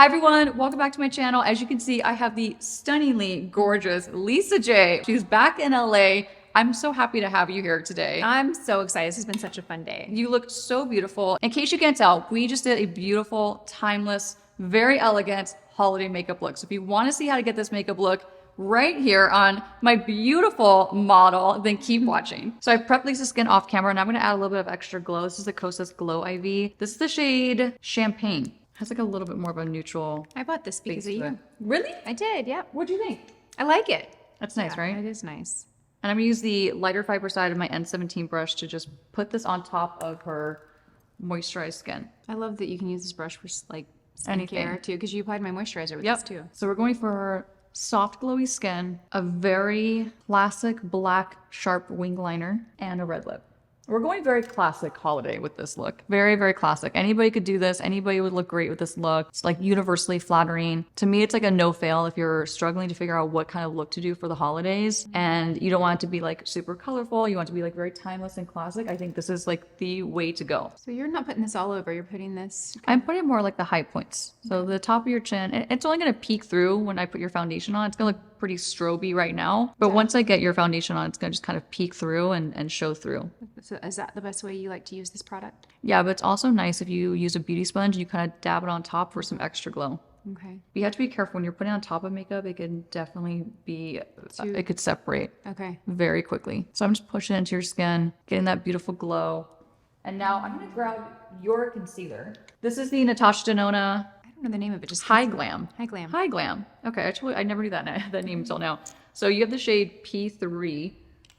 Hi everyone, welcome back to my channel. As you can see, I have the stunningly gorgeous Lisa J. She's back in LA. I'm so happy to have you here today. I'm so excited. This has been such a fun day. You look so beautiful. In case you can't tell, we just did a beautiful, timeless, very elegant holiday makeup look. So if you want to see how to get this makeup look right here on my beautiful model, then keep watching. So I prepped Lisa's skin off camera and I'm going to add a little bit of extra glow. This is the Kosas Glow IV. This is the shade Champagne. Has like a little bit more of a neutral. I bought this because of you. Really? I did, yeah. What'd you think? I like it. That's nice, Yeah, right? it is nice. And I'm gonna use the lighter fiber side of my N17 brush to just put this on top of her moisturized skin. I love that you can use this brush for like Anything. skincare too, because you applied my moisturizer with this too. So we're going for her soft glowy skin, a very classic black sharp wing liner, and a red lip. We're going very classic holiday with this look. Very, very classic. Anybody could do this. Anybody would look great with this look. It's like universally flattering. To me, it's like a no fail if you're struggling to figure out what kind of look to do for the holidays and you don't want it to be like super colorful. You want it to be like very timeless and classic. I think this is like the way to go. So you're not putting this all over. You're putting this. I'm putting more like the high points. So the top of your chin, it's only going to peek through when I put your foundation on. It's going to look pretty stroby right now. But once I get your foundation on, it's going to just kind of peek through and show through. So is that the best way you like to use this product? Yeah, but it's also nice if you use a beauty sponge, you kind of dab it on top for some extra glow. Okay. But you have to be careful when you're putting on top of makeup. It can definitely be, it could separate Okay. very quickly. So I'm just pushing it into your skin, getting that beautiful glow. And now I'm going to grab your concealer. This is the Natasha Denona I don't know the name of it. Just High Glam. High Glam. High Glam. Okay, actually, I never knew that name until now. So you have the shade P3.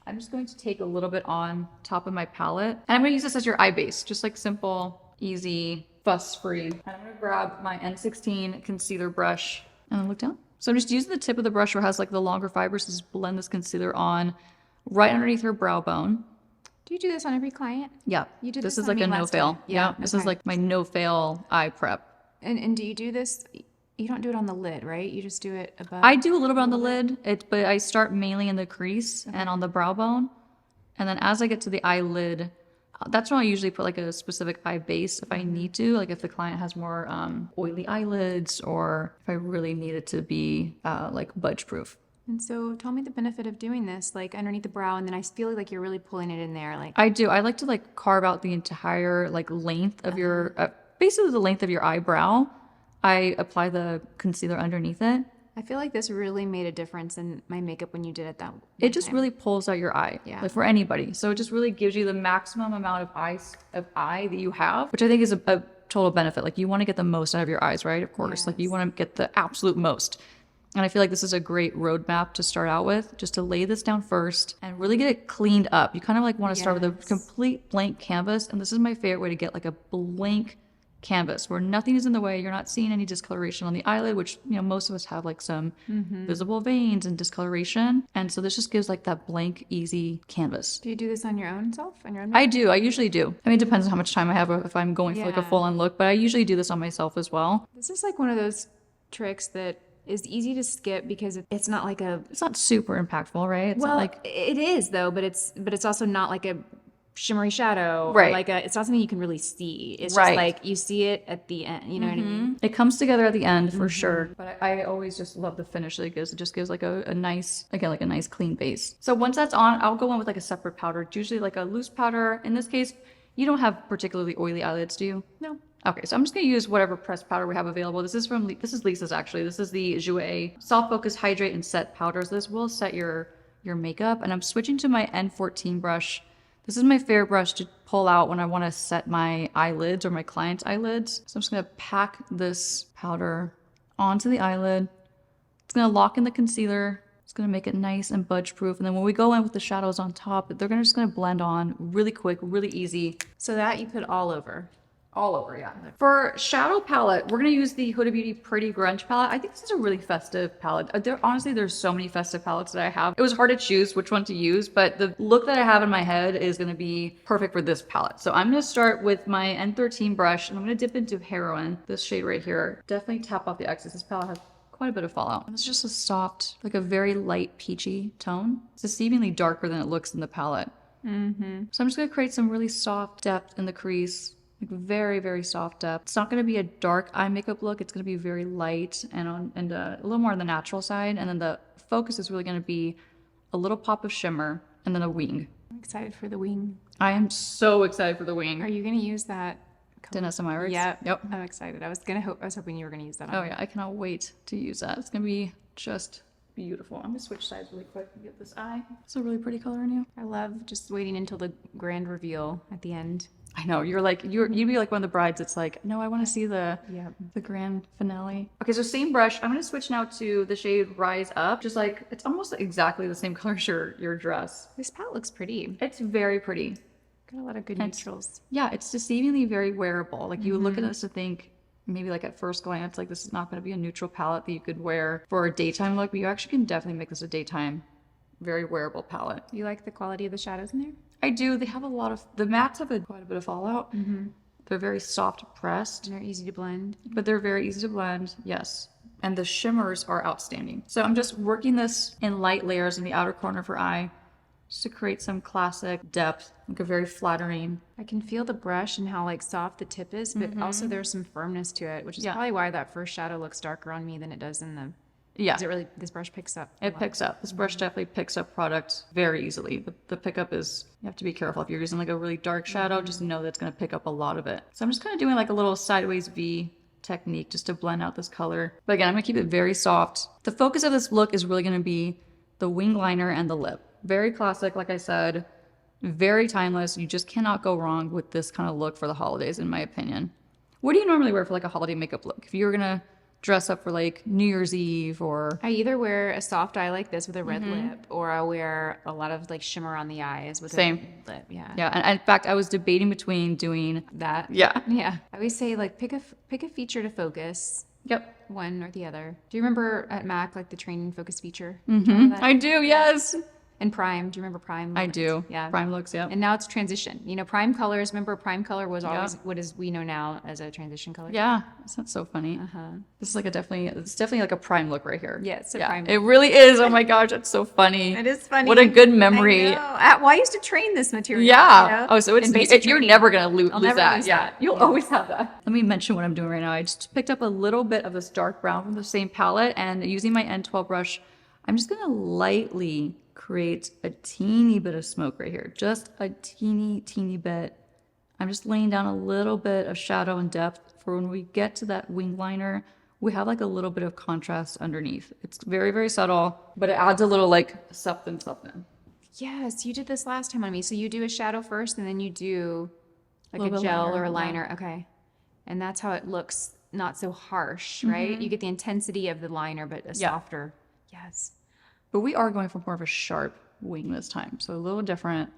I'm just going to take a little bit on top of my palette. And I'm going to use this as your eye base. Just like simple, easy, fuss-free. And I'm going to grab my N16 concealer brush and then look down. So I'm just using the tip of the brush where it has like the longer fibers to just blend this concealer on right underneath her brow bone. Do you do this on every client? Yeah. You did this this is on like me a last no-fail. time. Yeah. This is like my no-fail eye prep. And do you do this? You don't do it on the lid, right? You just do it above. I do a little bit on the lid, but I start mainly in the crease and on the brow bone. And then as I get to the eyelid, that's when I usually put like a specific eye base if I need to, like if the client has more oily eyelids or if I really need it to be like budge proof. And so tell me the benefit of doing this, like underneath the brow, and then I feel like you're really pulling it in there. Like I do. I like to like carve out the entire like length of your, basically the length of your eyebrow. I apply the concealer underneath it. I feel like this really made a difference in my makeup when you did it that way. It just really pulls out your eye, like for anybody. So it just really gives you the maximum amount of eye that you have, which I think is a total benefit. Like you want to get the most out of your eyes, right? Of course, Yes. like you want to get the absolute most. And I feel like this is a great roadmap to start out with, just to lay this down first and really get it cleaned up. You kind of like want to start with a complete blank canvas. And this is my favorite way to get like a blank canvas where nothing is in the way. You're not seeing any discoloration on the eyelid, which, you know, most of us have like some visible veins and discoloration. And so this just gives like that blank, easy canvas. Do you do this on your own self? On your own? I do. I usually do. I mean, it depends on how much time I have if I'm going for like a full on look, but I usually do this on myself as well. This is like one of those tricks that is easy to skip because it's not like a. It's not super impactful, right? It's Well, not like it is though, but it's also not like a shimmery shadow, or Right. like it's not something you can really see. It's Right. just like you see it at the end. You know what I mean? it comes together at the end for sure. But I always just love the finish that it gives. It just gives like a nice, again, like a nice clean base. So once that's on, I'll go in with like a separate powder. It's usually like a loose powder. In this case, you don't have particularly oily eyelids, do you? No. Okay, so I'm just gonna use whatever pressed powder we have available. This is Lisa's actually. This is the Jouer Soft Focus Hydrate and Set Powders. This will set your makeup. And I'm switching to my N14 brush. This is my favorite brush to pull out when I want to set my eyelids or my client's eyelids. So I'm just going to pack this powder onto the eyelid. It's going to lock in the concealer. It's going to make it nice and budge proof. And then when we go in with the shadows on top, they're just going to blend on really quick, really easy. So that you put all over. All over, yeah. For shadow palette, we're gonna use the Huda Beauty Pretty Grunge palette. I think this is a really festive palette. Honestly, there's so many festive palettes that I have. It was hard to choose which one to use, but the look that I have in my head is gonna be perfect for this palette. So I'm gonna start with my N13 brush and I'm gonna dip into Heroin, this shade right here. Definitely tap off the excess. This palette has quite a bit of fallout. And it's just a soft, like a very light peachy tone. It's deceivingly darker than it looks in the palette. So I'm just gonna create some really soft depth in the crease Like very, very soft depth. It's not going to be a dark eye makeup look. It's going to be very light and a little more on the natural side. And then the focus is really going to be a little pop of shimmer and then a wing. I'm excited for the wing. I am so excited for the wing. Are you going to use that color? Danessa Myricks? Yeah. Yep. I'm excited. I was hoping you were going to use that on. Oh yeah, I cannot wait to use that. It's going to be just beautiful. I'm going to switch sides really quick and get this eye. It's a really pretty color on you. I love just waiting until the grand reveal at the end. I know, you'd be like one of the brides. It's like, no, I want to see the grand finale. Okay, so same brush. I'm gonna switch now to the shade Rise Up. Just like, it's almost exactly the same color as your dress. This palette looks pretty. It's very pretty. Got a lot of good neutrals. Yeah, it's deceivingly very wearable. Like you look at this to think, maybe like at first glance, like this is not gonna be a neutral palette that you could wear for a daytime look, but you actually can definitely make this a daytime, very wearable palette. You like the quality of the shadows in there? I do. They have the mattes have quite a bit of fallout. They're very soft pressed. And they're easy to blend. But they're very easy to blend, yes. And the shimmers are outstanding. So I'm just working this in light layers in the outer corner of her eye, just to create some classic depth, like a very flattering. I can feel the brush and how like soft the tip is, but also there's some firmness to it, which is probably why that first shadow looks darker on me than it does in the... Yeah. This brush picks up. It picks up. This brush definitely picks up product very easily. The pickup is, you have to be careful. If you're using like a really dark shadow, just know that's going to pick up a lot of it. So I'm just kind of doing like a little sideways V technique just to blend out this color. But again, I'm going to keep it very soft. The focus of this look is really going to be the wing liner and the lip. Very classic, like I said, very timeless. You just cannot go wrong with this kind of look for the holidays, in my opinion. What do you normally wear for like a holiday makeup look? If you were going to dress up for like New Year's Eve or... I either wear a soft eye like this with a red lip, or I'll wear a lot of like shimmer on the eyes with a red lip. Yeah. Yeah, and in fact, I was debating between doing... That. Yeah. Yeah. I always say like pick a feature to focus. Yep. One or the other. Do you remember at MAC like the training focus feature? I do, yes. And Prime. Do you remember Prime? I do. Yeah. Prime looks, yeah. And now it's transition. You know, Prime colors. Remember, Prime color was always what is we know now as a transition color. Yeah, that's so funny. This is like it's definitely like a prime look right here. Yeah, it's a prime. It really is. Oh my gosh, that's so funny. It is funny. What a good memory. I know. Well, I used to train this material. Yeah. You know? Oh, so you're never gonna lose never that. lose Yeah, that. you'll always have that. Let me mention what I'm doing right now. I just picked up a little bit of this dark brown from the same palette, and using my N12 brush, I'm just gonna lightly create a teeny bit of smoke right here. Just a teeny bit. I'm just laying down a little bit of shadow and depth for when we get to that wing liner, we have like a little bit of contrast underneath. It's very, very subtle, but it adds a little like something. Yes, you did this last time on me. So you do a shadow first, and then you do like Little a bit gel liner, or a yeah. liner. Okay. And that's how it looks not so harsh, right? You get the intensity of the liner, but a softer. Yes. But we are going for more of a sharp wing this time, so a little different.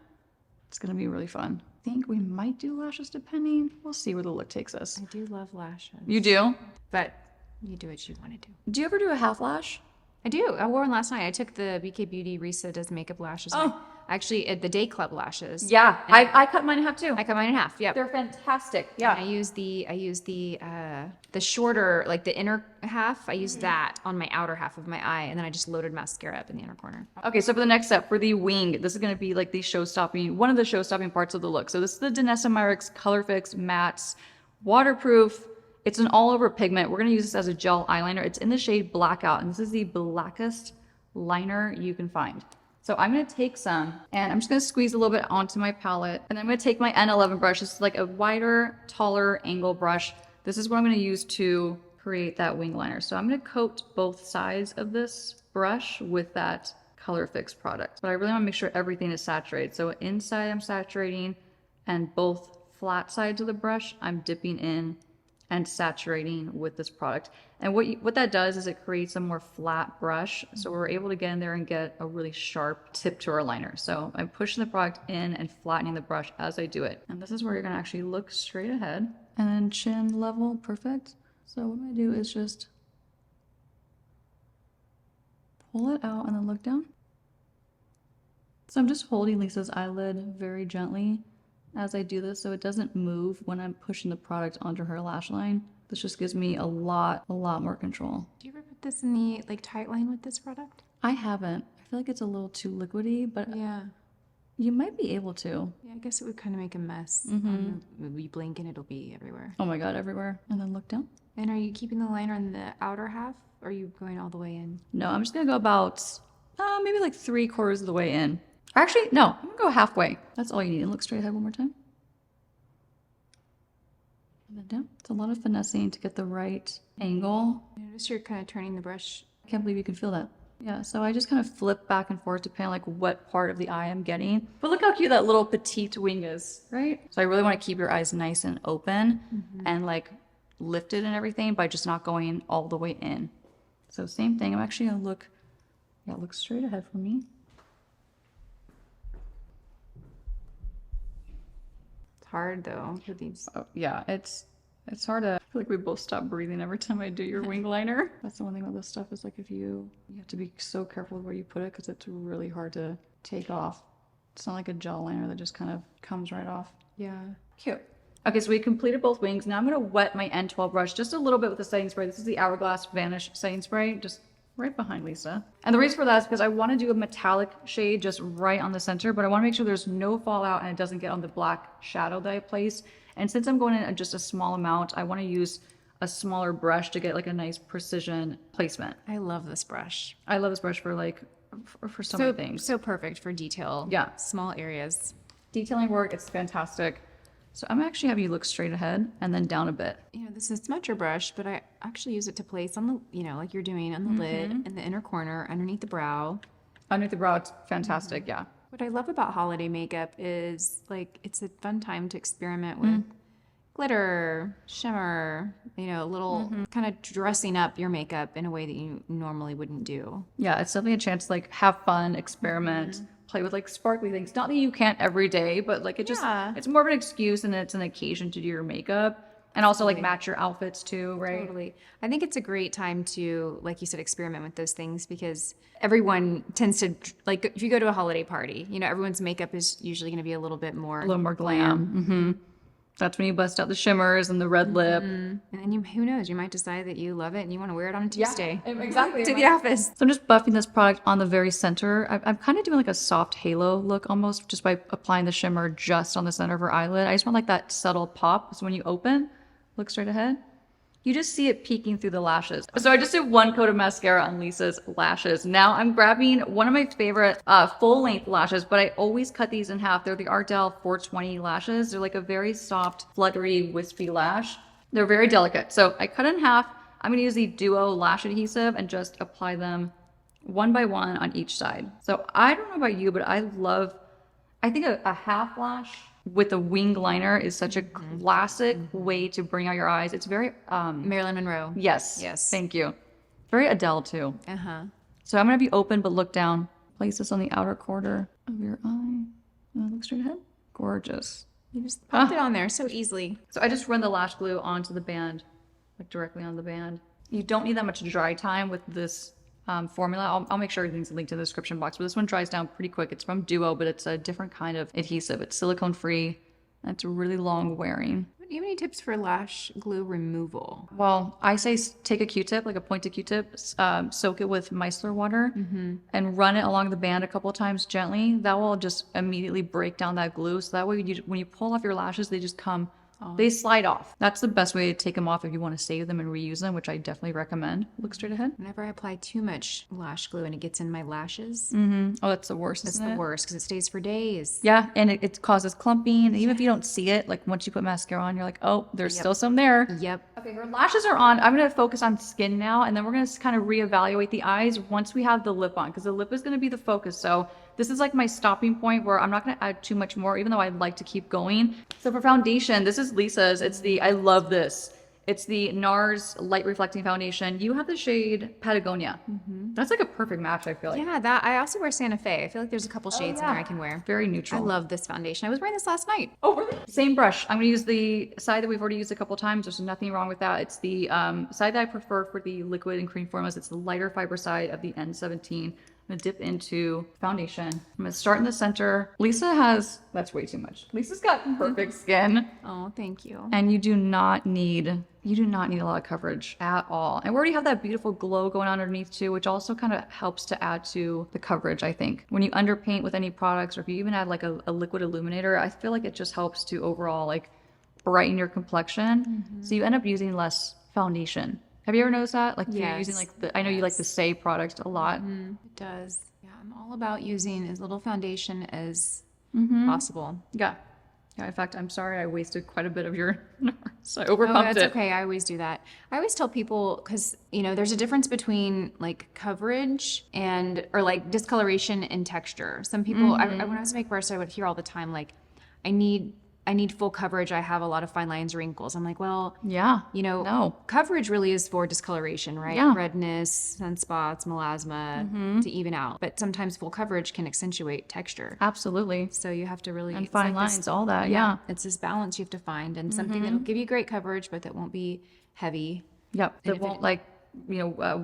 It's gonna be really fun. I think we might do lashes depending. We'll see where the look takes us. I do love lashes. You do? But you do what you want to do. Do you ever do a half lash? I do. I wore one last night. I took the BK Beauty Risa Does Makeup lashes. Oh. Actually, at the Day Club lashes. Yeah, I cut mine in half too. I cut mine in half. Yep. They're fantastic. And Yeah. I use the shorter, like the inner half. I use that on my outer half of my eye, and then I just loaded mascara up in the inner corner. Okay, so for the next step, for the wing, this is going to be like one of the show-stopping parts of the look. So this is the Danessa Myricks Color Fix Mattes Waterproof. It's an all-over pigment. We're going to use this as a gel eyeliner. It's in the shade Blackout, and this is the blackest liner you can find. So I'm going to take some, and I'm just going to squeeze a little bit onto my palette, and I'm going to take my N11 brush. This is like a wider, taller angle brush. This is what I'm going to use to create that wing liner. So I'm going to coat both sides of this brush with that Color Fix product. But I really want to make sure everything is saturated. So inside I'm saturating, and both flat sides of the brush I'm dipping in and saturating with this product. And what that does is it creates a more flat brush. So we're able to get in there and get a really sharp tip to our liner. So I'm pushing the product in and flattening the brush as I do it. And this is where you're gonna actually look straight ahead, and then chin level, perfect. So what I'm gonna do is just pull it out and then look down. So I'm just holding Lisa's eyelid very gently as I do this, so it doesn't move when I'm pushing the product onto her lash line. This just gives me a lot more control. Do you ever put this in the like tight line with this product? I haven't. I feel like it's a little too liquidy, but Yeah. You might be able to. Yeah, I guess it would kind of make a mess. You blink and it'll be everywhere. Oh my God, everywhere. And then look down. And are you keeping the liner on the outer half? Or are you going all the way in? No, I'm just gonna go about maybe like 3/4 of the way in. Actually, no, I'm gonna go halfway. That's all you need. And look straight ahead one more time. And then down. It's a lot of finessing to get the right angle. Notice you're kind of turning the brush. I can't believe you can feel that. Yeah, so I just kind of flip back and forth depending on like what part of the eye I'm getting. But look how cute that little petite wing is, right? So I really want to keep your eyes nice and open and like lifted and everything by just not going all the way in. So same thing. I'm actually gonna look, look straight ahead for me. It's hard though with these. Oh, yeah, it's hard to, I feel like we both stop breathing every time I do your wing liner. That's the one thing about this stuff is like if you have to be so careful with where you put it because it's really hard to take off. It's not like a gel liner that just kind of comes right off. Yeah. Cute. Okay, so we completed both wings. Now I'm gonna wet my N12 brush just a little bit with the setting spray. This is the Hourglass Vanish setting spray, just right behind Lisa. And the reason for that is because I want to do a metallic shade just right on the center, but I want to make sure there's no fallout and it doesn't get on the black shadow that I placed. And since I'm going in at just a small amount, I want to use a smaller brush to get like a nice precision placement. I love this brush. I love this brush for like, for so many things. So perfect for detail. Yeah. Small areas. Detailing work, it's fantastic. So I'm actually having you look straight ahead and then down a bit. You know, this is a smudger brush, but I actually use it to place on the, you know, like you're doing on the lid, in the inner corner, underneath the brow. Underneath the brow, it's fantastic, yeah. What I love about holiday makeup is like it's a fun time to experiment with glitter, shimmer, you know, a little kind of dressing up your makeup in a way that you normally wouldn't do. Yeah, it's definitely a chance to like have fun, experiment, play with like sparkly things. Not that you can't every day, but like it just, it's more of an excuse and it's an occasion to do your makeup. And also like match your outfits too, right? Totally. I think it's a great time to, like you said, experiment with those things because everyone tends to, like if you go to a holiday party, you know, everyone's makeup is usually going to be a little bit more. A little more glam. That's when you bust out the shimmers and the red lip. And then you, who knows, you might decide that you love it and you want to wear it on a Tuesday. Exactly. To the office. So I'm just buffing this product on the very center. I'm kind of doing like a soft halo look almost just by applying the shimmer just on the center of her eyelid. I just want like that subtle pop. So when you open, look straight ahead. You just see it peeking through the lashes. So I just did one coat of mascara on Lisa's lashes. Now I'm grabbing one of my favorite full length lashes, but I always cut these in half. They're the Ardell 420 lashes. They're like a very soft, fluttery, wispy lash. They're very delicate. So I cut in half. I'm gonna use the Duo lash adhesive and just apply them one by one on each side. So I don't know about you, but I think a half lash with a wing liner is such a classic way to bring out your eyes. It's very Marilyn Monroe. yes. Thank you. Very Adele too. Uh-huh. So I'm gonna be open but look down. Place this on the outer corner of your eye. And look straight ahead. Gorgeous. You just popped it on there so easily. So I just run the lash glue onto the band, like directly on the band. You don't need that much dry time with this formula. I'll make sure everything's linked in the description box, but this one dries down pretty quick. It's from Duo, but it's a different kind of adhesive. It's silicone free and it's really long wearing. Do you have any tips for lash glue removal? Well, I say take a Q-tip, like a pointed Q-tip, soak it with micellar water and run it along the band a couple of times gently. That will just immediately break down that glue. So that way when you pull off your lashes, they just come, they slide off. That's the best way to take them off if you want to save them and reuse them, which I definitely recommend. Look straight ahead. Whenever I apply too much lash glue and it gets in my lashes, Oh, that's the worst, that's isn't the it? worst because it stays for days. Yeah, and it causes clumping. And even if you don't see it, like once you put mascara on, you're like, oh, there's still some there. Yep. Okay, her lashes are on. I'm going to focus on skin now, and then we're going to kind of reevaluate the eyes once we have the lip on, because the lip is going to be the focus. So this is like my stopping point where I'm not going to add too much more, even though I'd like to keep going. So for foundation, this is Lisa's. I love this. It's the NARS Light Reflecting Foundation. You have the shade Patagonia. That's like a perfect match, I feel like. Yeah, that I also wear Santa Fe. I feel like there's a couple shades in there I can wear. Very I neutral. love this foundation. I was wearing this last night. Oh, really? Same brush. I'm going to use the side that we've already used a couple times. There's nothing wrong with that. It's the side that I prefer for the liquid and cream formulas. It's the lighter fiber side of the N17. I'm gonna dip into foundation. I'm gonna start in the center. Lisa has, that's way too much. Lisa's got perfect skin. Oh, thank you. And you do not need a lot of coverage at all. And we already have that beautiful glow going on underneath too, which also kind of helps to add to the coverage, I think. When you underpaint with any products, or if you even add like a liquid illuminator, I feel like it just helps to overall like brighten your complexion. So you end up using less foundation. Have you ever noticed that? Like if you're using like I know you like the Say product a lot. It does. Yeah, I'm all about using as little foundation as possible. Yeah. Yeah, in fact, I'm sorry I wasted quite a bit of your so I overpumped that's it. okay. I always do that. I always tell people, because there's a difference between like coverage or like discoloration and texture. Some people, when I was a makeup artist, I would hear all the time like, I need full coverage. I have a lot of fine lines, wrinkles. I'm like, well, Yeah. no. Coverage really is for discoloration, right? Yeah. Redness, sunspots, melasma to even out. But sometimes full coverage can accentuate texture. Absolutely. So you have to really And fine lines, all that. Yeah. It's this balance you have to find, and something that'll give you great coverage, but that won't be heavy. Yep. That won't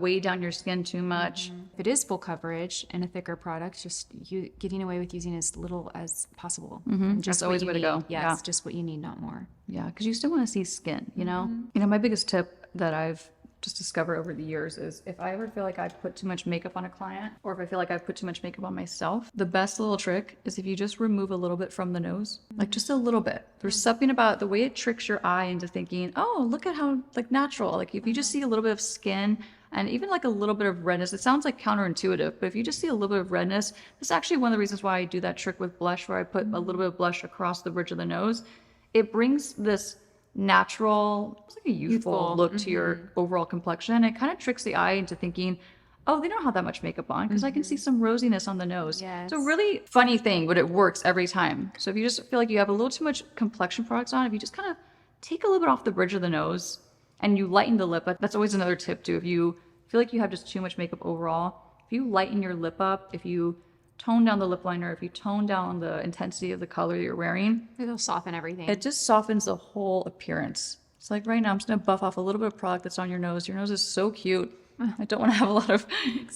weigh down your skin too much. If it is full coverage and a thicker product, just you getting away with using as little as possible. That's always the way to go. Yes, just what you need, not more. Yeah, because you still want to see skin, you know? My biggest tip that I've just discovered over the years is if I ever feel like I put too much makeup on a client, or if I feel like I put too much makeup on myself, the best little trick is if you just remove a little bit from the nose, like just a little bit. There's something about the way it tricks your eye into thinking, oh, look at how like natural. Like if you just see a little bit of skin and even like a little bit of redness, it sounds like counterintuitive, but if you just see a little bit of redness, that's actually one of the reasons why I do that trick with blush, where I put a little bit of blush across the bridge of the nose. It brings this natural, it's like a youthful look to your overall complexion. It kind of tricks the eye into thinking, oh, they don't have that much makeup on, because I can see some rosiness on the nose. Yes. It's a really funny thing, but it works every time. So if you just feel like you have a little too much complexion products on, if you just kind of take a little bit off the bridge of the nose and you lighten the lip, that's always another tip too. If you feel like you have just too much makeup overall, if you lighten your lip up, if you tone down the lip liner, if you tone down the intensity of the color you're wearing, It'll soften everything. it just softens the whole appearance. It's like right now, I'm just gonna buff off a little bit of product that's on your nose. Your nose is so cute. I don't want to have a lot of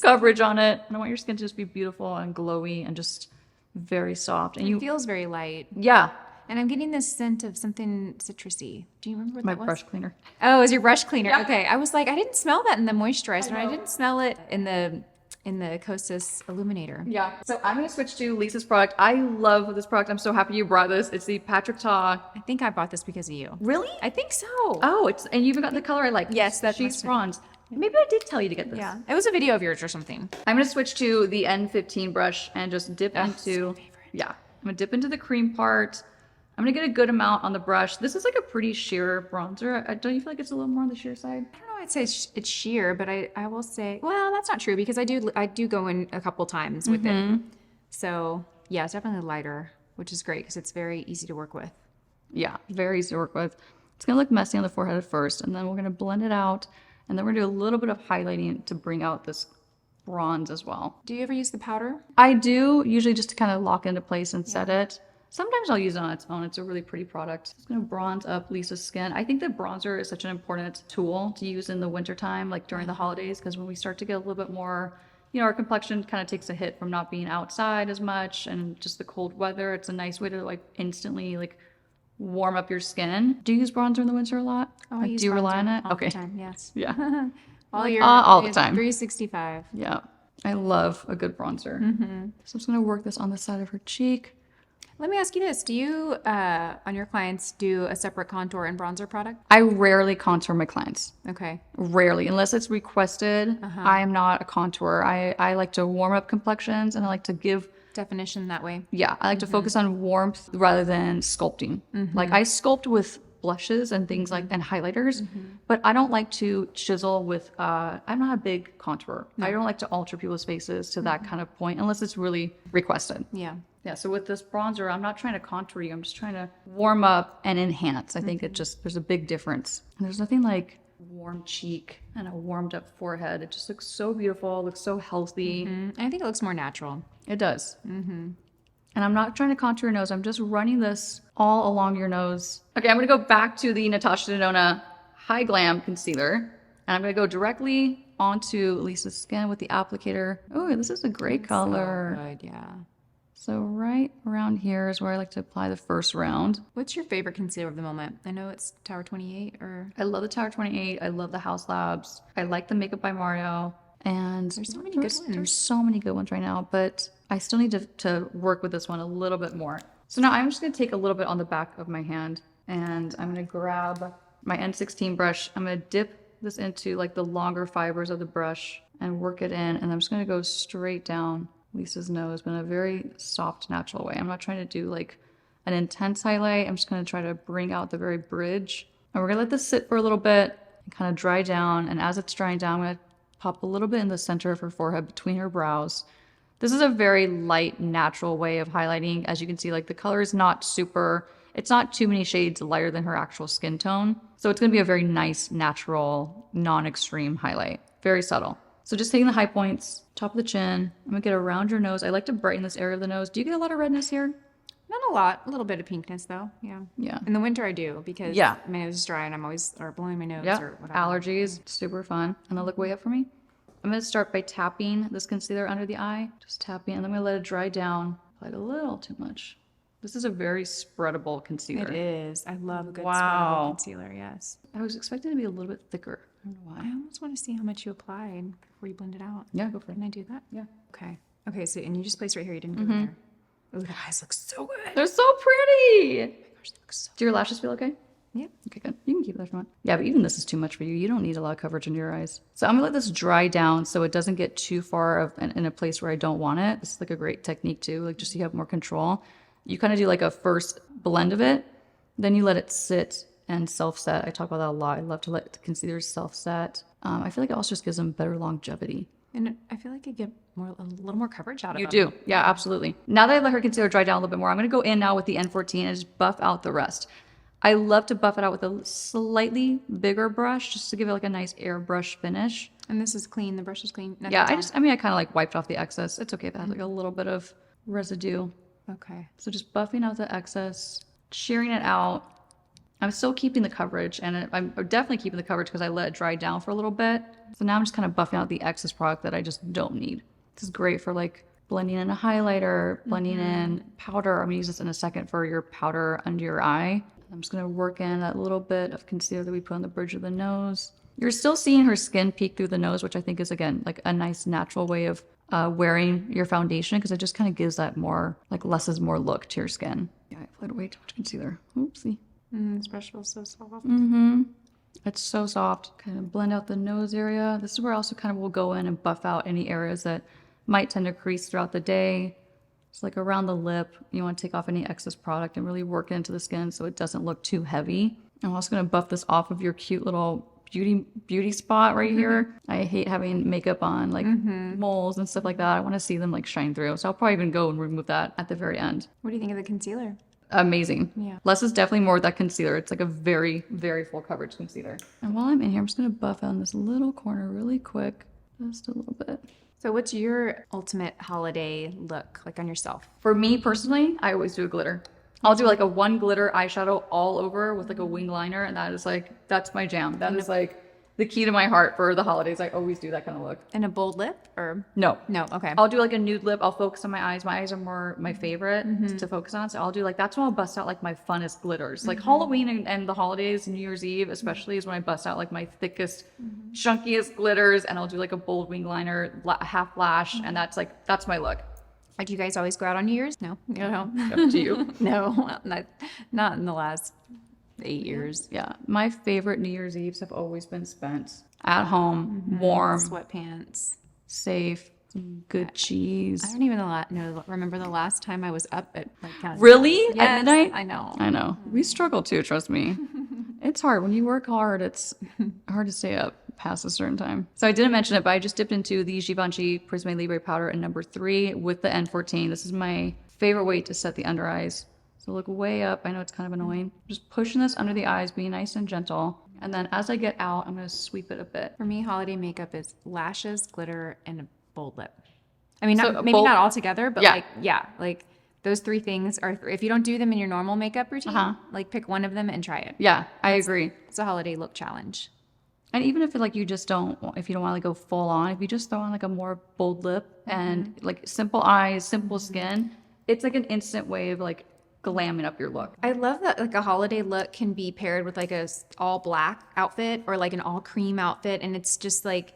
coverage on it. I want your skin to just be beautiful and glowy and just very soft. And it feels very light. yeah, And I'm getting this scent of something citrusy. Do you remember what my that was? brush cleaner. Oh, it was your brush cleaner. Yeah. Okay. I was like, I didn't smell that in the moisturizer, and I didn't smell it in the Kosas Illuminator. Yeah. So I'm gonna switch to Lisa's product. I love this product. I'm so happy you brought this. It's the Patrick Ta. I think I bought this because of you. Really? I think so. Oh, and you even got the color I like. Yes, that she's must have- bronze. Maybe I did tell you to get this. Yeah. It was a video of yours or something. I'm gonna switch to the N15 brush and just dip into. Yeah. I'm gonna dip into the cream part. I'm gonna get a good amount on the brush. This is like a pretty sheer bronzer. Don't you feel like it's a little more on the sheer side? I don't know. I'd say it's sheer, but I will say, well, that's not true, because I do go in a couple times with it. So yeah, it's definitely lighter, which is great because it's very easy to work with. Yeah, very easy to work with. It's gonna look messy on the forehead at first, and then we're gonna blend it out, and then we're gonna do a little bit of highlighting to bring out this bronze as well. Do you ever use the powder? I do, usually just to kind of lock into place and set it. Sometimes I'll use it on its own. It's a really pretty product. It's gonna bronze up Lisa's skin. I think that bronzer is such an important tool to use in the wintertime, like during the holidays, because when we start to get a little bit more, our complexion kind of takes a hit from not being outside as much and just the cold weather. It's a nice way to like instantly like warm up your skin. Do you use bronzer in the winter a lot? Oh, Like, I use do you rely on bronzer it? all Okay. the time, yes. Yeah. All the time. 365. Yeah. I love a good bronzer. So I'm just gonna work this on the side of her cheek. Let me ask you this. Do you, on your clients, do a separate contour and bronzer product? I rarely contour my clients. Okay. Rarely, unless it's requested. I am not a contourer. I like to warm up complexions, and I like to give, Definition that way. I like to focus on warmth rather than sculpting. Like I sculpt with blushes and things like, and highlighters, but I don't like to chisel with, I'm not a big contourer. I don't like to alter people's faces to that kind of point unless it's really requested. Yeah. Yeah, so with this bronzer, I'm not trying to contour you. I'm just trying to warm up and enhance. I think there's a big difference. And there's nothing like warm cheek and a warmed up forehead. It just looks so beautiful. It looks so healthy. I think it looks more natural. It does. And I'm not trying to contour your nose. I'm just running this all along your nose. Okay, I'm going to go back to the Natasha Denona High Glam Concealer. And I'm going to go directly onto Lisa's skin with the applicator. Oh, this is a great color. So good, yeah. So right around here is where I like to apply the first round. What's your favorite concealer of the moment? I know it's Tower 28 or... I love the Tower 28. I love the House Labs. I like the Makeup by Mario. And There's so many good ones. There's so many good ones right now, but I still need to work with this one a little bit more. So now I'm just going to take a little bit on the back of my hand, and I'm going to grab my N16 brush. I'm going to dip this into like the longer fibers of the brush and work it in, and I'm just going to go straight down Lisa's nose, but in a very soft, natural way. I'm not trying to do like an intense highlight. I'm just going to try to bring out the very bridge. And we're going to let this sit for a little bit and kind of dry down. And as it's drying down, I'm going to pop a little bit in the center of her forehead between her brows. This is a very light, natural way of highlighting. As you can see, like the color is not super, it's not too many shades lighter than her actual skin tone. So it's going to be a very nice, natural, non-extreme highlight. Very subtle. So just taking the high points, top of the chin, I'm going to get around your nose. I like to brighten this area of the nose. Do you get a lot of redness here? Not a lot. A little bit of pinkness, though. Yeah. Yeah. In the winter, I do because my nose is dry and I'm always or blowing my nose or whatever. Allergies, super fun. And then look way up for me. I'm going to start by tapping this concealer under the eye. Just tapping, and then I'm going to let it dry down. Applied a little too much. This is a very spreadable concealer. It is. I love a good spreadable concealer, yes. I was expecting it to be a little bit thicker. I don't know why. I almost want to see how much you applied before you blend it out. Yeah, go for it. Can I do that? Yeah. Okay. Okay, so, and you just placed right here. You didn't go in there. Oh, the eyes look so good. They're so pretty. Oh my gosh, they look so Do your lashes feel okay? Yeah. Okay, good. You can keep that if you want. Yeah, but even this is too much for you. You don't need a lot of coverage in your eyes. So I'm gonna let this dry down so it doesn't get too far in a place where I don't want it. This is like a great technique too, like just so you have more control. You kind of do like a first blend of it, then you let it sit and self-set. I talk about that a lot. I love to let the concealers self-set. I feel like it also just gives them better longevity. And I feel like you get a little more coverage out of You them. do. Yeah, absolutely. Now that I let her concealer dry down a little bit more, I'm going to go in now with the N14 and just buff out the rest. I love to buff it out with a slightly bigger brush just to give it like a nice airbrush finish. And this is clean. The brush is clean. Yeah, I kind of like wiped off the excess. It's okay if it has like a little bit of residue. Okay. So just buffing out the excess, shearing it out. I'm still keeping the coverage, and I'm definitely keeping the coverage because I let it dry down for a little bit. So now I'm just kind of buffing out the excess product that I just don't need. This is great for like blending in a highlighter, blending in powder. I'm gonna use this in a second for your powder under your eye. I'm just gonna work in that little bit of concealer that we put on the bridge of the nose. You're still seeing her skin peek through the nose, which I think is, again, like a nice natural way of wearing your foundation because it just kind of gives that more, like less is more look to your skin. Yeah, I applied way too much concealer. Oopsie. This brush feels so soft. It's so soft. Kind of blend out the nose area. This is where I also kind of will go in and buff out any areas that might tend to crease throughout the day. It's like around the lip. You want to take off any excess product and really work it into the skin so it doesn't look too heavy. I'm also going to buff this off of your cute little beauty spot right here. I hate having makeup on like moles and stuff like that. I want to see them like shine through. So I'll probably even go and remove that at the very end. What do you think of the concealer? Amazing. Yeah. Less is definitely more with that concealer. It's like a very, very full coverage concealer. And while I'm in here, I'm just going to buff out this little corner really quick. Just a little bit. So what's your ultimate holiday look like on yourself? For me personally, I always do a glitter. I'll do like a one glitter eyeshadow all over with like a wing liner. And that is like, that's my jam. That is like the key to my heart for the holidays. I always do that kind of look. And a bold lip or? No. No, okay. I'll do like a nude lip. I'll focus on my eyes. My eyes are more my favorite to focus on. So I'll do like, that's when I'll bust out like my funnest glitters. Like Halloween and the holidays, New Year's Eve especially is when I bust out like my thickest, chunkiest glitters. And I'll do like a bold wing liner, half lash. And that's like, that's my look. Do you guys always go out on New Year's? No. You know? Up to you. No, not in the last 8 years. Yeah. My favorite New Year's Eves have always been spent at home, warm, Sweatpants. safe, some good cheese. I don't even remember the last time I was up at like kind of Really? Yes, At midnight? I know. I know. We struggle too, trust me. It's hard. When you work hard, it's hard to stay up past a certain time. So I didn't mention it, but I just dipped into the Givenchy Prisme Libre powder in number 3 with the N14. This is my favorite way to set the under eyes. So look way up. I know it's kind of annoying. Just pushing this under the eyes, being nice and gentle. And then as I get out, I'm going to sweep it a bit. For me, holiday makeup is lashes, glitter, and a bold lip. I mean, So maybe bold- not all together, but Yeah. like those 3 things are, if you don't do them in your normal makeup routine, like pick one of them and try it. Yeah, I agree. It's a holiday look challenge. And even if like you just don't, if you don't want to like go full on, if you just throw on like a more bold lip and like simple eyes, simple skin, it's like an instant way of like glamming up your look. I love that like a holiday look can be paired with like a all black outfit or like an all cream outfit, and it's just like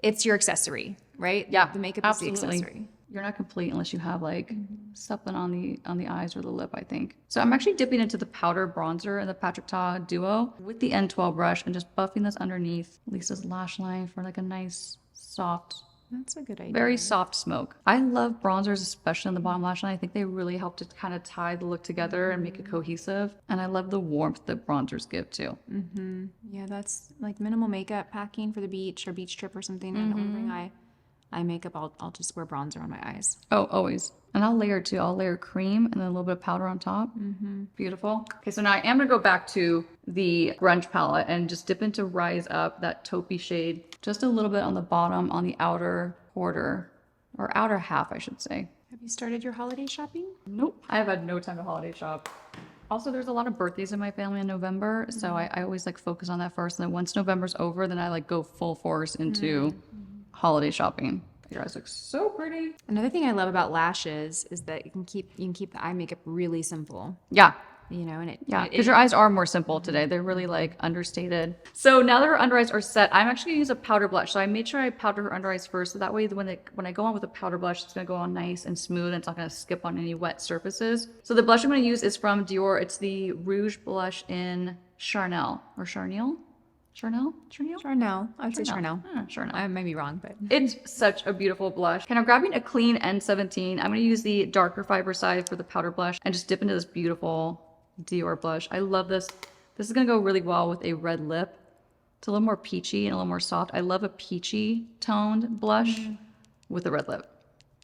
it's your accessory, right? Yeah, the makeup absolutely. is the accessory. You're not complete unless you have like something on the eyes or the lip, I think. So I'm actually dipping into the powder bronzer in the Patrick Ta Duo with the N12 brush and just buffing this underneath Lisa's lash line for like a nice soft, That's a good idea. very soft smoke. I love bronzers, especially on the bottom lash line. I think they really help to kind of tie the look together and make it cohesive. And I love the warmth that bronzers give too. Yeah, that's like minimal makeup packing for the beach or beach trip or something. And I don't bring eye makeup. I'll just wear bronzer on my eyes. Oh, always. And I'll layer too. I'll layer cream and then a little bit of powder on top. Beautiful. Okay, so now I am going to go back to the grunge palette and just dip into Rise Up, that taupey shade, just a little bit on the bottom, on the outer quarter, or outer half, I should say. Have you started your holiday shopping? Nope. I have had no time to holiday shop. Also, there's a lot of birthdays in my family in November, so I always like focus on that first. And then once November's over, then I like go full force into holiday shopping. Your eyes look so pretty. Another thing I love about lashes is that you can keep the eye makeup really simple. Yeah. You know, and Yeah, because your eyes are more simple today. They're really like understated. So now that her under eyes are set, I'm actually gonna use a powder blush. So I made sure I powder her under eyes first, so that way when I go on with a powder blush, it's gonna go on nice and smooth, and it's not gonna skip on any wet surfaces. So the blush I'm gonna use is from Dior. It's the Rouge blush in Charnel or Charnel. Charnel? Charnel. I would say Charnel. Charnel. I may be wrong, but It's such a beautiful blush. Okay, I'm grabbing a clean N17. I'm going to use the darker fiber side for the powder blush and just dip into this beautiful Dior blush. I love this. This is going to go really well with a red lip. It's a little more peachy and a little more soft. I love a peachy toned blush with a red lip.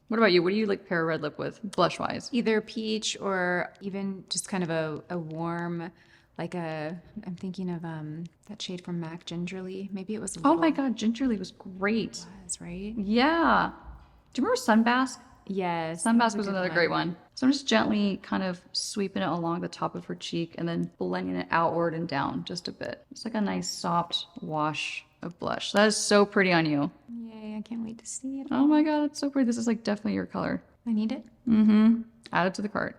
What about you? What do you like pair a red lip with, blush wise? either peach or even just kind of a warm, like I'm thinking of that shade from MAC, Gingerly. Maybe it was a Oh little, my God, Gingerly was great. right? Yeah. Do you remember Sunbask? Yes. Sunbask was another great one. So I'm just gently kind of sweeping it along the top of her cheek and then blending it outward and down just a bit. It's like a nice soft wash of blush. That is so pretty on you. Yay, I can't wait to see it. Oh my God, it's so pretty. This is like definitely your color. I need it. Add it to the cart.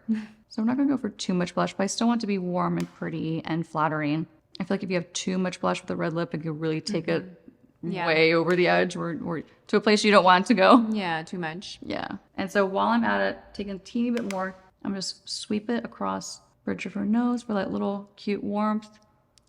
So I'm not gonna go for too much blush, but I still want it to be warm and pretty and flattering. I feel like if you have too much blush with a red lip, it could really take it way over the edge or to a place you don't want it to go. Yeah, too much. Yeah. And so while I'm at it, taking a teeny bit more, I'm just sweep it across the bridge of her nose for that little cute warmth.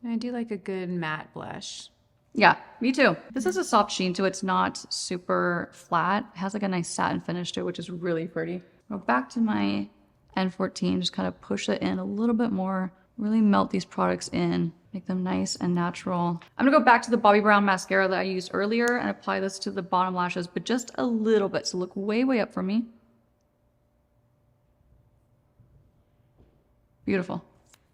I do like a good matte blush. Yeah, me too. This has a soft sheen to it. It's not super flat. It has like a nice satin finish to it, which is really pretty. Go back to my N14, just kind of push it in a little bit more, really melt these products in, make them nice and natural. I'm gonna go back to the Bobbi Brown mascara that I used earlier and apply this to the bottom lashes, but just a little bit. So look way, way up for me. Beautiful.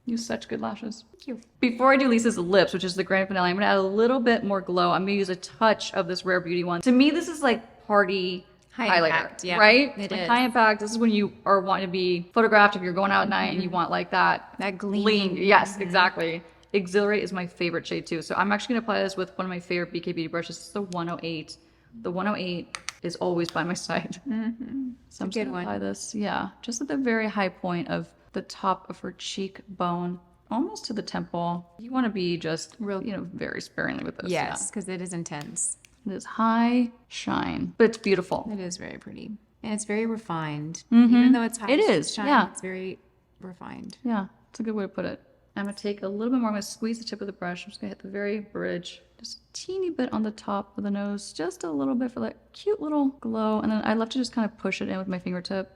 You have such good lashes. Thank you. Before I do Lisa's lips, which is the grand finale, I'm gonna add a little bit more glow. I'm gonna use a touch of this Rare Beauty one. To me, this is like party High highlighter, impact, yeah, right? it Like is. high impact. This is when you are wanting to be photographed if you're going out at night and you want like that gleam. Yes, exactly. Exhilarate is my favorite shade too. So I'm actually gonna apply this with one of my favorite BK Beauty brushes. It's the 108. The 108 is always by my side. So I'm just gonna apply this, yeah, just at the very high point of the top of her cheekbone, almost to the temple. You want to be just real, very sparingly with this. Yes, because it is intense. It is high shine, but it's beautiful. It is very pretty. And it's very refined. Even though it's high It is, shine, yeah. it's very refined. Yeah, it's a good way to put it. I'm gonna take a little bit more. I'm gonna squeeze the tip of the brush. I'm just gonna hit the very bridge, just a teeny bit on the top of the nose, just a little bit for that cute little glow. And then I love to just kind of push it in with my fingertip.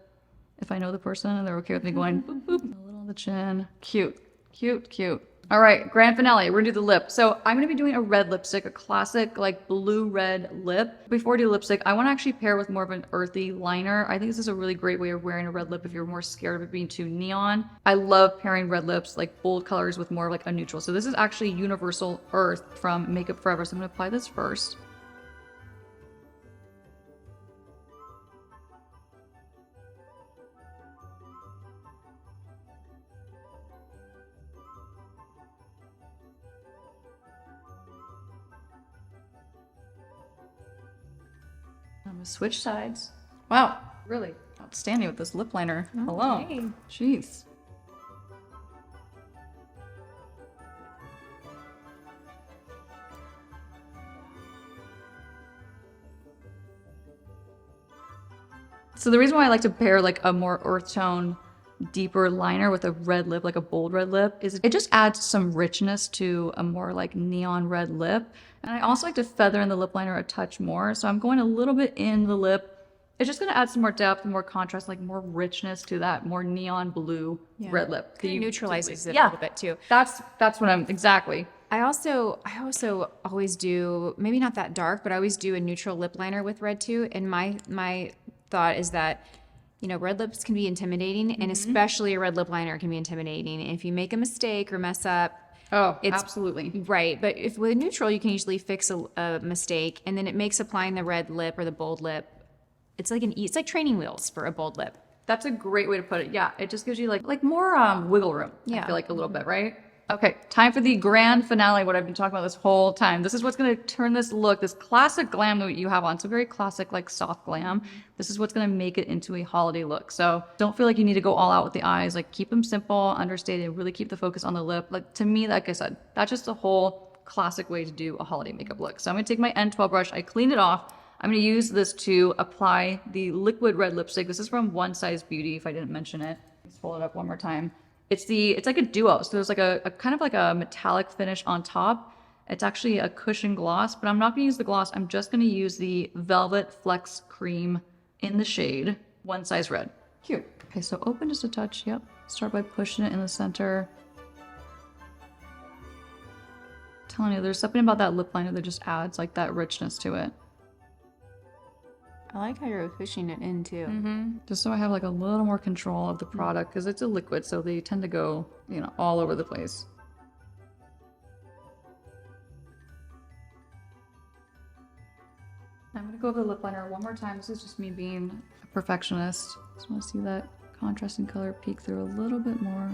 If I know the person and they're okay with me going boop, boop, a little on the chin. Cute, cute, cute. All right, grand finale. We're gonna do the lip. So I'm gonna be doing a red lipstick, a classic like blue-red lip. Before I do lipstick, I wanna actually pair with more of an earthy liner. I think this is a really great way of wearing a red lip if you're more scared of it being too neon. I love pairing red lips, like bold colors with more of like a neutral. So this is actually Universal Earth from Makeup Forever. So I'm gonna apply this first. gonna switch sides. Wow, really outstanding with this lip liner. Hello. Okay. Jeez. So the reason why I like to pair like a more earth tone, deeper liner with a red lip, like a bold red lip, is it just adds some richness to a more like neon red lip. And I also like to feather in the lip liner a touch more. So I'm going a little bit in the lip. It's just going to add some more depth, more contrast, like more richness to that more neon blue red lip. It neutralizes it a Yeah. little bit too. That's what I'm exactly. I also always do, maybe not that dark, but I always do a neutral lip liner with red too. And my thought is that, you know, red lips can be intimidating, and especially a red lip liner can be intimidating. And if you make a mistake or mess up, it's absolutely right. But if with neutral, you can usually fix a mistake, and then it makes applying the red lip or the bold lip. It's like training wheels for a bold lip. That's a great way to put it. Yeah, it just gives you like more wiggle room. I feel like a little bit, right? Okay, time for the grand finale, what I've been talking about this whole time. This is what's going to turn this look, this classic glam that you have on. So very classic, like soft glam. This is what's going to make it into a holiday look. So don't feel like you need to go all out with the eyes. Like keep them simple, understated, really keep the focus on the lip. Like to me, like I said, that's just a whole classic way to do a holiday makeup look. So I'm going to take my N12 brush. I cleaned it off. I'm going to use this to apply the liquid red lipstick. This is from Onesize Beauty, if I didn't mention it. Let's pull it up one more time. It's like a duo. So there's like a kind of like a metallic finish on top. It's actually a cushion gloss, but I'm not going to use the gloss. I'm just going to use the Velvet Flex Cream in the shade Onesize Red. Cute. Okay, so open just a touch. Yep. Start by pushing it in the center. Telling you, there's something about that lip liner that just adds like that richness to it. I like how you're pushing it in too. Just so I have like a little more control of the product, because it's a liquid, so they tend to go, you know, all over the place. I'm gonna go over the lip liner one more time. This is just me being a perfectionist. Just want to see that contrasting color peek through a little bit more.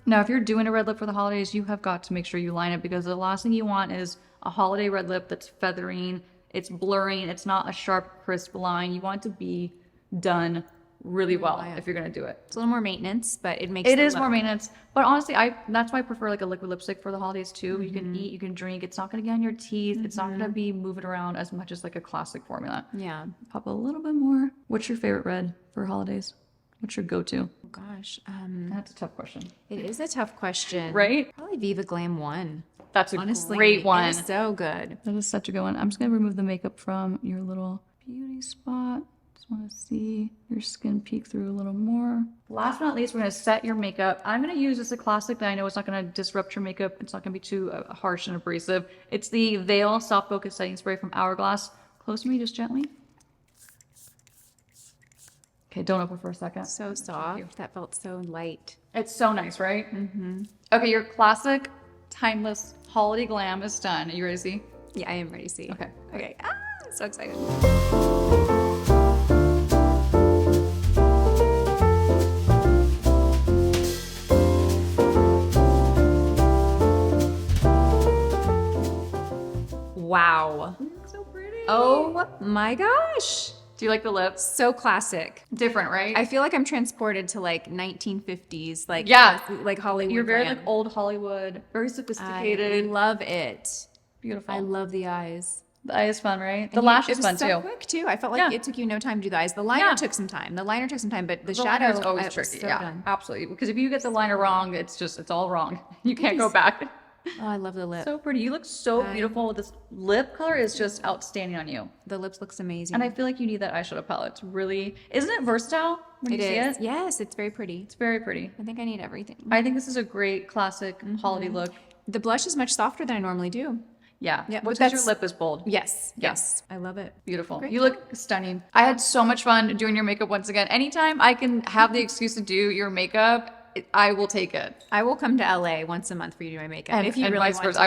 Now, if you're doing a red lip for the holidays, you have got to make sure you line it, because the last thing you want is a holiday red lip that's feathering, it's blurring, it's not a sharp, crisp line. You want it to be done really well if you're gonna do it. It's a little more maintenance, but it makes It is more maintenance. But honestly, that's why I prefer like a liquid lipstick for the holidays too. You can eat, you can drink. It's not gonna get on your teeth. It's not gonna be moving around as much as like a classic formula. Yeah. Pop a little bit more. What's your favorite red for holidays? What's your go-to? Oh gosh, That's a tough question. it is a tough question, Right? Probably Viva Glam 1. That's a Honestly, great one. It is so good. That is such a good one. I'm just gonna remove the makeup from your little beauty spot. Just want to see your skin peek through a little more. Last but not least, we're gonna set your makeup. I'm gonna use just a classic that I know it's not gonna disrupt your makeup. It's not gonna be too harsh and abrasive. It's the Veil Soft Focus Setting Spray from Hourglass. Close to me, just gently. Okay, don't open for a second. So soft. That felt so light. It's so nice, right? Okay, your classic, timeless holiday glam is done. Are you ready to see? Yeah, I am ready to see. Okay. Okay. I'm so excited. Wow. So pretty. Oh my gosh. Do you like the lips? So classic. Different, right? I feel like I'm transported to like 1950s, like Yeah. like Hollywood. You're very glam. like old Hollywood, very I sophisticated. love it. Beautiful. I love the eyes. The eye is fun, right? The And lash it is was fun so too. quick too. I felt like Yeah. it took you no time to do the eyes. The liner Yeah. took some time. The liner took some time, but the The shadow liner is always was tricky. so Yeah, done. absolutely. Because if you get the liner wrong, it's all wrong. You can't go back. Oh, I love the lip. So pretty. You look so beautiful. This lip color is just outstanding on you. The lips looks amazing. And I feel like you need that eyeshadow palette. It's really, isn't it versatile when It you see is. it? Yes, it's very pretty. It's very pretty. I think I need everything. I think this is a great classic holiday look. The blush is much softer than I normally do. Yeah. Yeah, Well, but because your that's- lip is bold. Yes. Yes. I love it. Beautiful. Great You look stunning. I had so much fun doing your makeup once again. Anytime I can have the excuse to do your makeup, I will take it. I will come to LA once a month for you to do my makeup. And, if you and really vice want versa. to.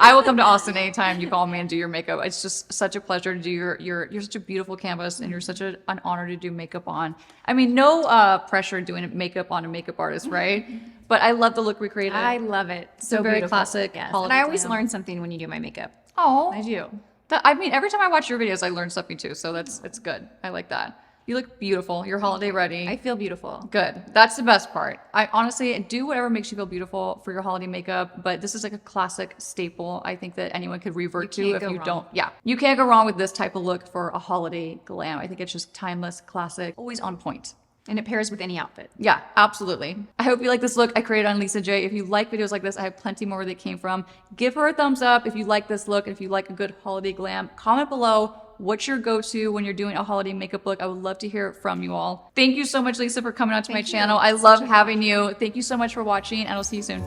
I will come to Austin anytime you call me and do your makeup. It's just such a pleasure to do you're such a beautiful canvas, and you're such an honor to do makeup on. I mean, no pressure doing makeup on a makeup artist, right? But I love the look we created. I love it. So very beautiful. classic Yes. And holiday I always glam. learn something when you do my makeup. Oh, I do. I mean, every time I watch your videos, I learn something too. So it's good. I like that. You look beautiful. You're holiday ready. I feel beautiful. Good. That's the best part. I honestly do whatever makes you feel beautiful for your holiday makeup, but this is like a classic staple. I think that anyone could revert to can't if go you wrong. don't. Yeah. You can't go wrong with this type of look for a holiday glam. I think it's just timeless, classic, always on point. And it pairs with any outfit. Yeah, absolutely. I hope you like this look I created on Lisa J. If you like videos like this, I have plenty more where they came from. Give her a thumbs up if you like this look, and if you like a good holiday glam. Comment below what's your go-to when you're doing a holiday makeup look. I would love to hear it from you all. Thank you so much, Lisa, for coming out to my channel. I love having you. Thank you so much for watching, and I'll see you soon.